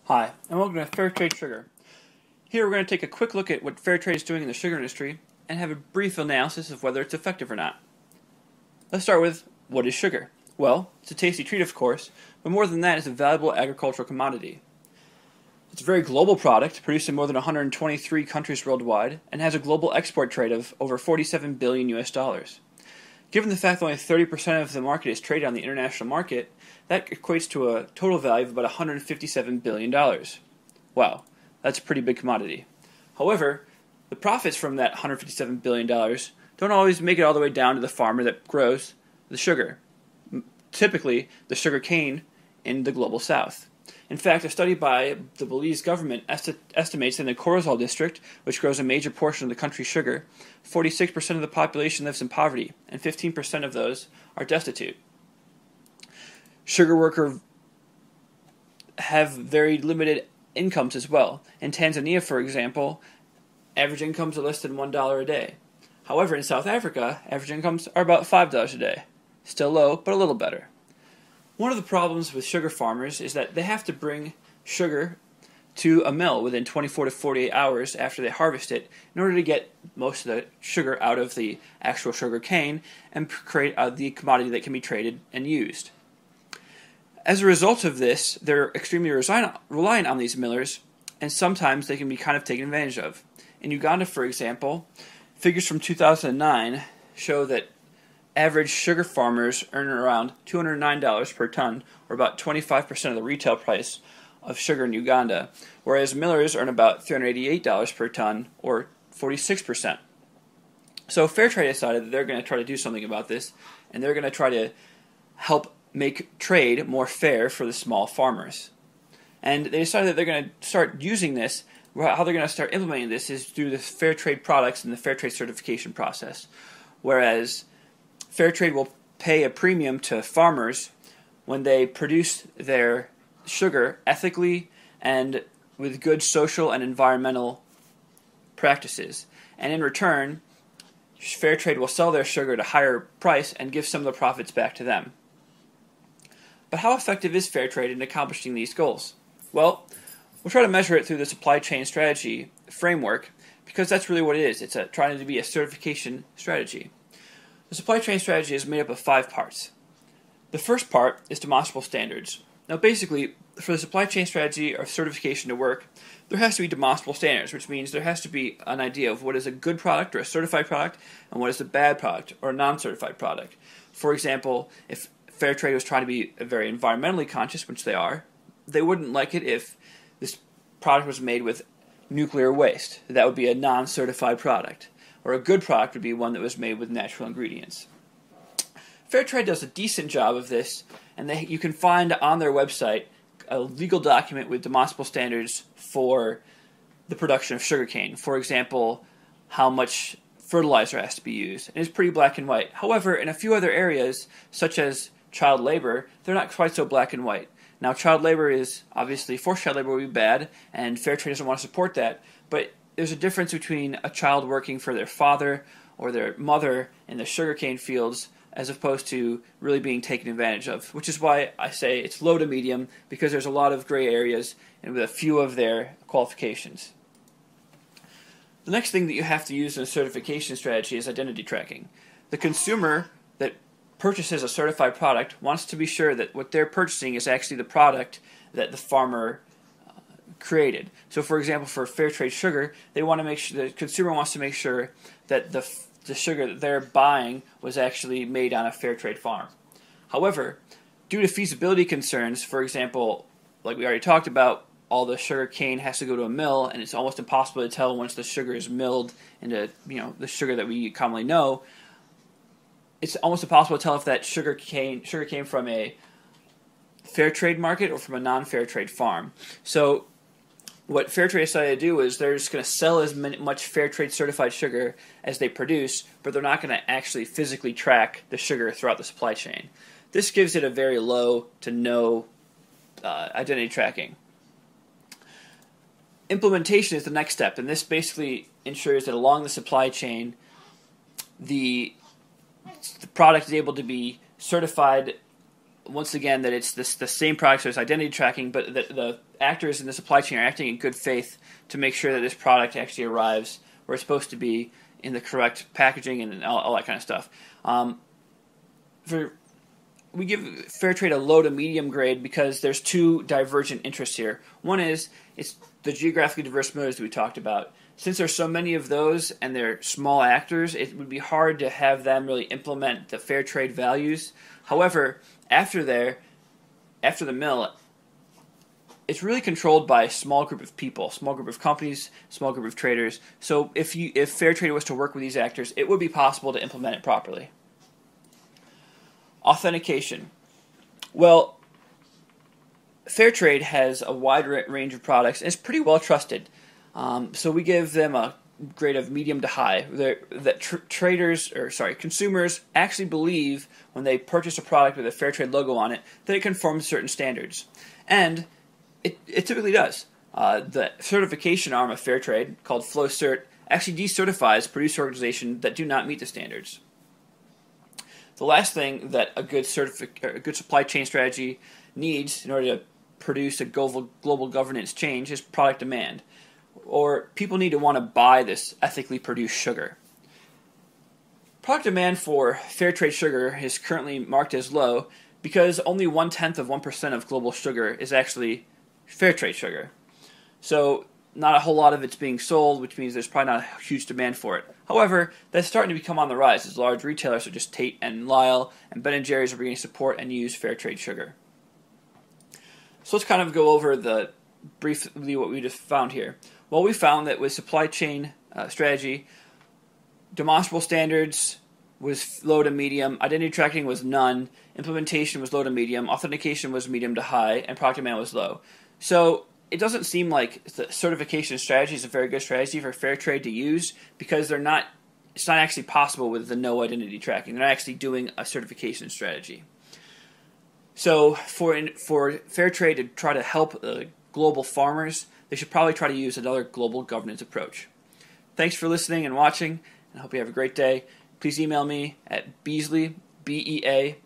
Hi, and welcome to Fairtrade Sugar. Here we're going to take a quick look at what Fairtrade is doing in the sugar industry and have a brief analysis of whether it's effective or not. Let's start with, what is sugar? Well, it's a tasty treat, of course, but more than that, it's a valuable agricultural commodity. It's a very global product, produced in more than 123 countries worldwide, and has a global export trade of over 47 billion US dollars. Given the fact that only 30% of the market is traded on the international market, that equates to a total value of about $157 billion. Wow, that's a pretty big commodity. However, the profits from that $157 billion don't always make it all the way down to the farmer that grows the sugar, typically the sugar cane in the global south. In fact, a study by the Belize government estimates that in the Corozal district, which grows a major portion of the country's sugar, 46% of the population lives in poverty, and 15% of those are destitute. Sugar workers have very limited incomes as well. In Tanzania, for example, average incomes are less than $1 a day. However, in South Africa, average incomes are about $5 a day. Still low, but a little better. One of the problems with sugar farmers is that they have to bring sugar to a mill within 24 to 48 hours after they harvest it in order to get most of the sugar out of the actual sugar cane and create the commodity that can be traded and used. As a result of this, they're extremely reliant on these millers, and sometimes they can be kind of taken advantage of. In Uganda, for example, figures from 2009 show that average sugar farmers earn around $209 per ton, or about 25% of the retail price of sugar in Uganda, whereas millers earn about $388 per ton, or 46%. So Fairtrade decided that they're going to try to do something about this, and they're going to try to help make trade more fair for the small farmers. And they decided that they're going to start using this. How they're going to start implementing this is through the Fairtrade products and the Fairtrade certification process, whereas Fairtrade will pay a premium to farmers when they produce their sugar ethically and with good social and environmental practices. And in return, Fairtrade will sell their sugar at a higher price and give some of the profits back to them. But how effective is Fairtrade in accomplishing these goals? Well, we'll try to measure it through the supply chain strategy framework, because that's really what it is. It's trying to be a certification strategy. The supply chain strategy is made up of 5 parts. The first part is demonstrable standards. Now basically, for the supply chain strategy or certification to work, there has to be demonstrable standards, which means there has to be an idea of what is a good product or a certified product and what is a bad product or a non-certified product. For example, if Fairtrade was trying to be very environmentally conscious, which they are, they wouldn't like it if this product was made with nuclear waste. That would be a non-certified product. Or a good product would be one that was made with natural ingredients. Fairtrade does a decent job of this, and you can find on their website a legal document with demonstrable standards for the production of sugarcane. For example, how much fertilizer has to be used. And it's pretty black and white. However, in a few other areas, such as child labor, they're not quite so black and white. Now, child labor is, obviously, forced child labor would be bad, and Fairtrade doesn't want to support that, but there's a difference between a child working for their father or their mother in the sugarcane fields as opposed to really being taken advantage of, which is why I say it's low to medium, because there's a lot of gray areas and with a few of their qualifications. The next thing that you have to use in a certification strategy is identity tracking. The consumer that purchases a certified product wants to be sure that what they're purchasing is actually the product that the farmer created. So, for example, for Fairtrade sugar, they want to make sure the consumer wants to make sure that the sugar that they're buying was actually made on a Fairtrade farm. However, due to feasibility concerns, for example, like we already talked about, all the sugar cane has to go to a mill, and it's almost impossible to tell once the sugar is milled into the sugar that we commonly know. It's almost impossible to tell if that sugar came from a Fairtrade market or from a non-Fairtrade farm. So what Fairtrade decided to do is they're just going to sell as much Fairtrade certified sugar as they produce, but they're not going to actually physically track the sugar throughout the supply chain. This gives it a very low to no identity tracking. Implementation is the next step, and this basically ensures that along the supply chain, the product is able to be certified once again, that it's the same product, so it's identity tracking, but the actors in the supply chain are acting in good faith to make sure that this product actually arrives where it's supposed to be in the correct packaging and all that kind of stuff. We give Fairtrade a low to medium grade because there's two divergent interests here. One is it's the geographically diverse motives that we talked about. Since there's so many of those and they're small actors, it would be hard to have them really implement the fair trade values. However, after the mill, it's really controlled by a small group of people, small group of companies, small group of traders. So if Fairtrade was to work with these actors, it would be possible to implement it properly. Authentication. Well, Fairtrade has a wide range of products and it's pretty well trusted. So we give them a grade of medium to high. Consumers actually believe when they purchase a product with a Fairtrade logo on it that it conforms to certain standards, and it typically does. The certification arm of Fairtrade, called FlowCert, actually decertifies producer organizations that do not meet the standards. The last thing that a good supply chain strategy needs in order to produce a global governance change is product demand. Or people need to want to buy this ethically produced sugar. Product demand for Fairtrade sugar is currently marked as low because only 0.1% of global sugar is actually Fairtrade sugar. So not a whole lot of it's being sold, which means there's probably not a huge demand for it. However, that's starting to become on the rise as large retailers such as Tate and Lyle and Ben & Jerry's are beginning to support and use Fairtrade sugar. So let's kind of go over briefly what we just found here. Well, we found that with supply chain strategy, demonstrable standards was low to medium, identity tracking was none, implementation was low to medium, authentication was medium to high, and product demand was low. So it doesn't seem like the certification strategy is a very good strategy for Fairtrade to use because it's not actually possible with the no identity tracking. They're not actually doing a certification strategy. So for Fairtrade to try to help global farmers, they should probably try to use another global governance approach. Thanks for listening and watching, and I hope you have a great day. Please email me at Beasley, Beasley,